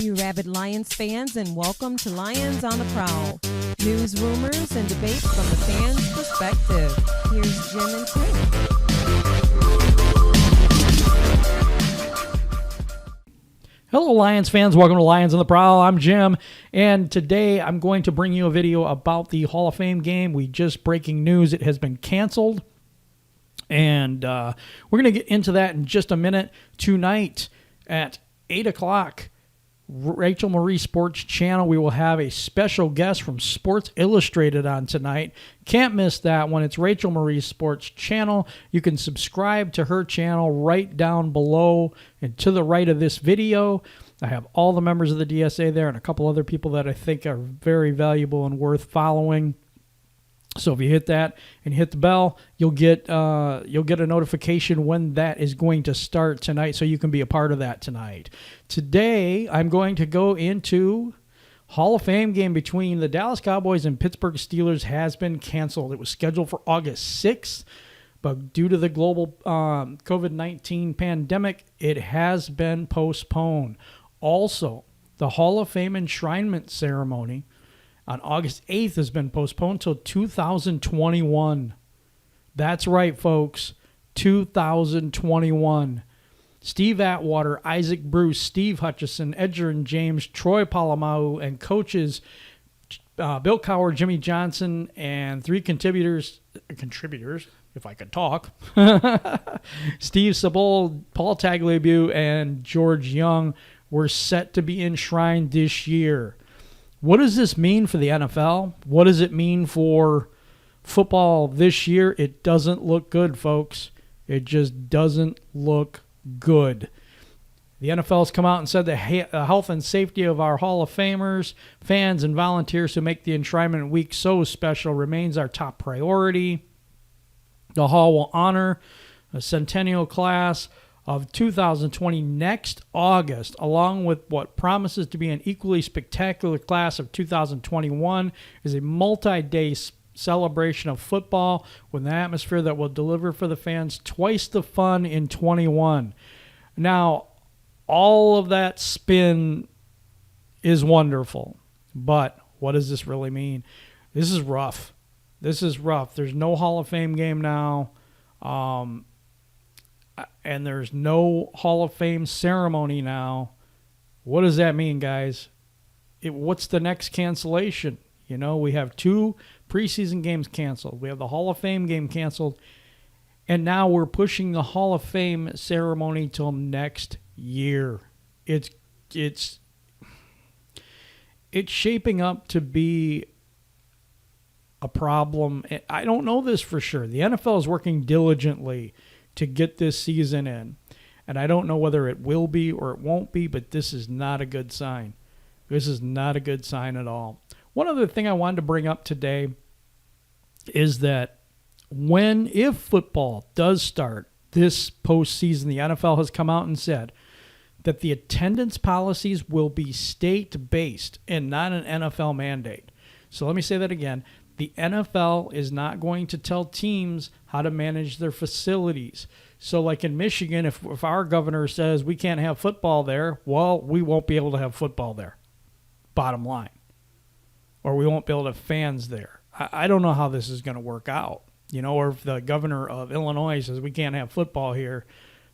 you rabid Lions fans, and welcome to Lions on the Prowl. News, rumors, and debates from the fans' perspective. Here's Jim and Tim. Hello, Lions fans. Welcome to Lions on the Prowl. I'm Jim, and today I'm going to bring you a video about the Hall of Fame game. Breaking news, it has been canceled, and we're going to get into that in just a minute. Tonight at 8 o'clock, RachelMarieSports channel, we will have a special guest from Sports Illustrated on tonight. Can't miss that one. It's RachelMarieSports channel. You can subscribe to her channel right down below and to the right of this video. I have all the members of the DSA there and a couple other people that I think are very valuable and worth following. So if you hit that and hit the bell, you'll get a notification when that is going to start tonight, so you can be a part of that tonight. Today, I'm going to go into Hall of Fame game between the Dallas Cowboys and Pittsburgh Steelers has been canceled. It was scheduled for August 6th, but due to the global COVID-19 pandemic, it has been postponed. Also, the Hall of Fame enshrinement ceremony on August 8th has been postponed till 2021. That's right, folks. 2021. Steve Atwater, Isaac Bruce, Steve Hutchison, Edgerrin James, Troy Polamalu, and coaches Bill Cowher, Jimmy Johnson, and three contributors, if I could talk, Steve Sabol, Paul Tagliabue, and George Young were set to be enshrined this year. What does this mean for the NFL? What does it mean for football this year? It doesn't look good, folks. It just doesn't look good. The NFL has come out and said the health and safety of our Hall of Famers, fans, and volunteers who make the enshrinement week so special remains our top priority. The Hall will honor a centennial class of 2020 next August, along with what promises to be an equally spectacular class of 2021, is a multi-day celebration of football with an atmosphere that will deliver for the fans twice the fun in 21. Now, all of that spin is wonderful, but what does this really mean? This is rough. There's no Hall of Fame game now. And there's no Hall of Fame ceremony now. What does that mean, guys? What's the next cancellation? You know, we have two preseason games canceled. We have the Hall of Fame game canceled. And now we're pushing the Hall of Fame ceremony till next year. It's shaping up to be a problem. I don't know this for sure. The NFL is working diligently to get this season in. And I don't know whether it will be or it won't be, but this is not a good sign. This is not a good sign at all. One other thing I wanted to bring up today is that if football does start this postseason, the NFL has come out and said that the attendance policies will be state-based and not an NFL mandate. So let me say that again. The NFL is not going to tell teams how to manage their facilities. So like in Michigan, if our governor says we can't have football there, well, we won't be able to have football there, bottom line. Or we won't be able to have fans there. I don't know how this is going to work out. You know, or if the governor of Illinois says we can't have football here,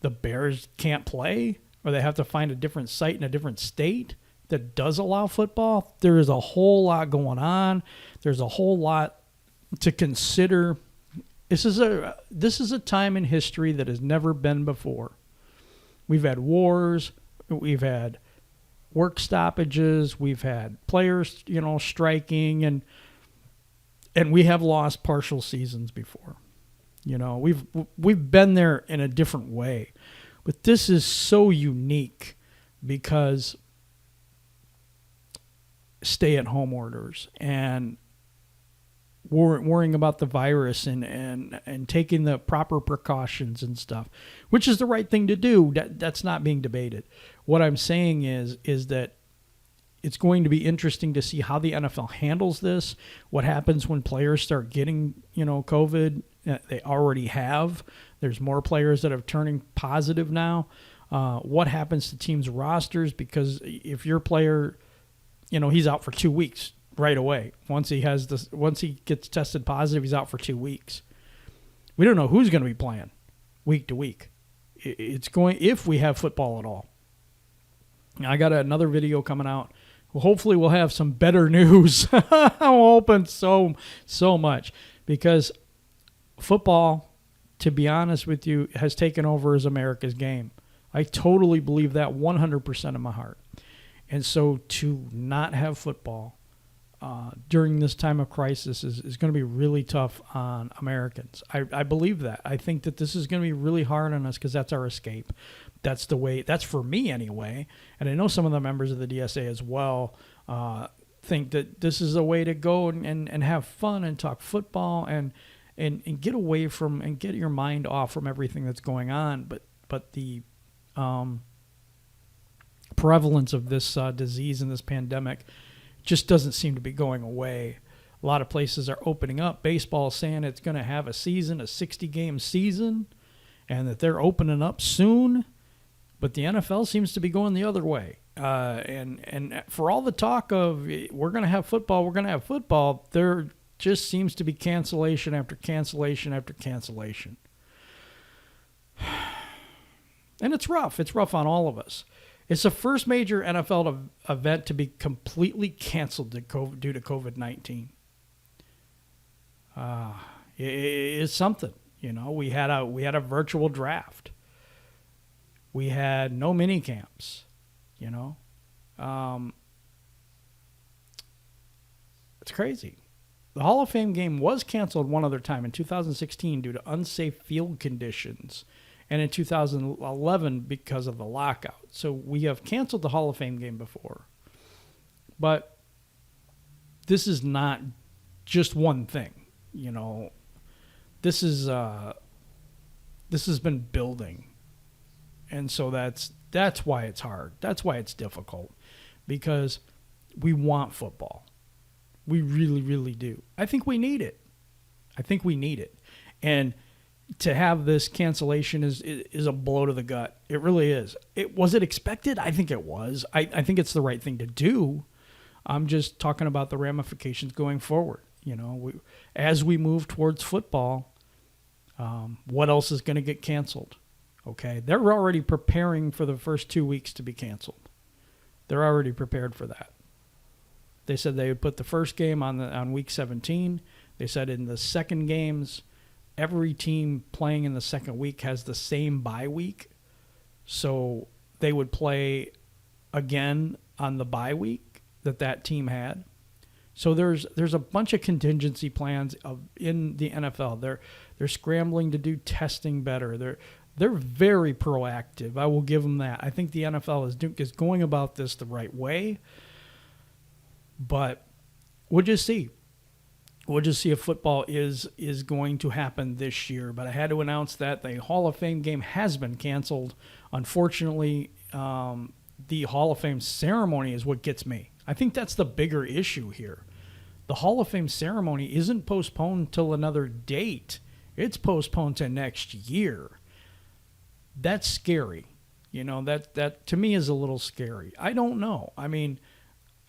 the Bears can't play, or they have to find a different site in a different state that does allow football. There is a whole lot going on. There's a whole lot to consider. This is a time in history that has never been before. We've had wars, we've had work stoppages, we've had players, striking, and we have lost partial seasons before. We've been there in a different way. But this is so unique because stay-at-home orders and worrying about the virus and taking the proper precautions and stuff, which is the right thing to do. That's not being debated. What I'm saying is that it's going to be interesting to see how the NFL handles this, what happens when players start getting, COVID. They already have. There's more players that are turning positive now. What happens to teams' rosters? Because if your player, he's out for 2 weeks right away. Once he gets tested positive, he's out for 2 weeks. We don't know who's going to be playing week to week. If we have football at all. I got another video coming out. Well, hopefully we'll have some better news. I'm hoping so much, because football, to be honest with you, has taken over as America's game. I totally believe that 100% of my heart. And so to not have football during this time of crisis is going to be really tough on Americans. I believe that. I think that this is going to be really hard on us because that's our escape. That's the way. That's for me anyway. And I know some of the members of the DSA as well think that this is a way to go and have fun and talk football and get away from and get your mind off from everything that's going on. But the prevalence of this disease and this pandemic just doesn't seem to be going away. A lot of places are opening up. Baseball is saying it's going to have a 60-game season, and that they're opening up soon. But the NFL seems to be going the other way. And for all the talk of we're going to have football, there just seems to be cancellation after cancellation after cancellation. And it's rough. It's rough on all of us. It's the first major NFL event to be completely canceled due to COVID-19. It's something. We had a virtual draft. We had no mini camps. It's crazy. The Hall of Fame game was canceled one other time in 2016 due to unsafe field conditions, and in 2011 because of the lockout. So we have canceled the Hall of Fame game before. But this is not just one thing. This has been building. And so that's why it's hard. That's why it's difficult, because we want football. We really, really do. I think we need it. And to have this cancellation is a blow to the gut. It really is. Was it expected? I think it was. I think it's the right thing to do. I'm just talking about the ramifications going forward. As we move towards football, what else is going to get canceled? Okay, they're already preparing for the first 2 weeks to be canceled. They're already prepared for that. They said they would put the first game on week 17. They said in the second games, every team playing in the second week has the same bye week. So they would play again on the bye week that team had. So there's a bunch of contingency plans in the NFL. They're scrambling to do testing better. They're very proactive. I will give them that. I think the NFL is going about this the right way. But we'll just see. We'll just see if football is going to happen this year. But I had to announce that the Hall of Fame game has been canceled. Unfortunately, the Hall of Fame ceremony is what gets me. I think that's the bigger issue here. The Hall of Fame ceremony isn't postponed till another date. It's postponed to next year. That's scary. That to me is a little scary. I don't know. I mean,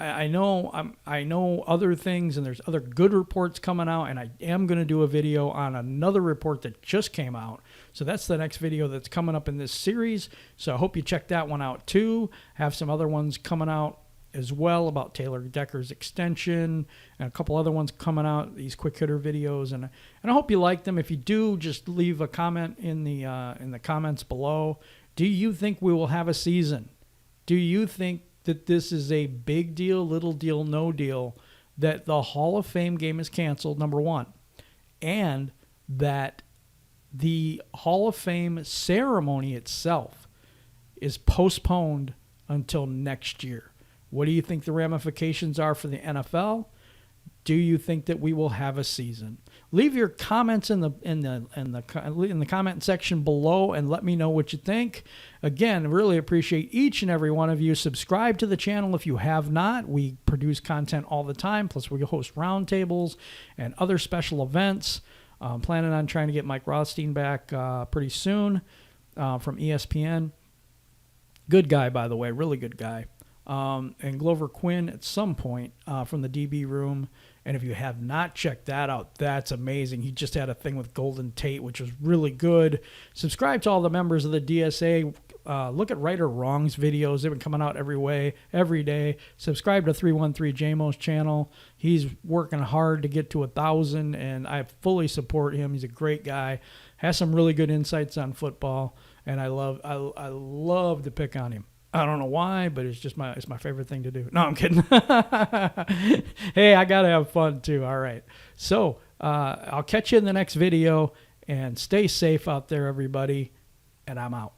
I know other things, and there's other good reports coming out, and I am going to do a video on another report that just came out. So that's the next video that's coming up in this series. So I hope you check that one out too. Have some other ones coming out as well about Taylor Decker's extension, and a couple other ones coming out, these quick hitter videos, and I hope you like them. If you do, just leave a comment in the comments below. Do you think we will have a season? Do you think that this is a big deal, little deal, no deal, that the Hall of Fame game is canceled, number one, and that the Hall of Fame ceremony itself is postponed until next year? What do you think the ramifications are for the NFL? Do you think that we will have a season? Leave your comments in the comment section below and let me know what you think. Again, really appreciate each and every one of you. Subscribe to the channel if you have not. We produce content all the time. Plus, we host roundtables and other special events. Planning on trying to get Mike Rothstein back pretty soon from ESPN. Good guy, by the way, really good guy. And Glover Quinn at some point from the DB room. And if you have not checked that out, that's amazing. He just had a thing with Golden Tate, which was really good. Subscribe to all the members of the DSA. Look at Right or Wrong's videos. They've been coming out every day. Subscribe to 313 JMO's channel. He's working hard to get to 1,000, and I fully support him. He's a great guy. Has some really good insights on football, and I love to pick on him. I don't know why, but it's my favorite thing to do. No, I'm kidding. Hey, I got to have fun too. All right. So I'll catch you in the next video, and stay safe out there, everybody, and I'm out.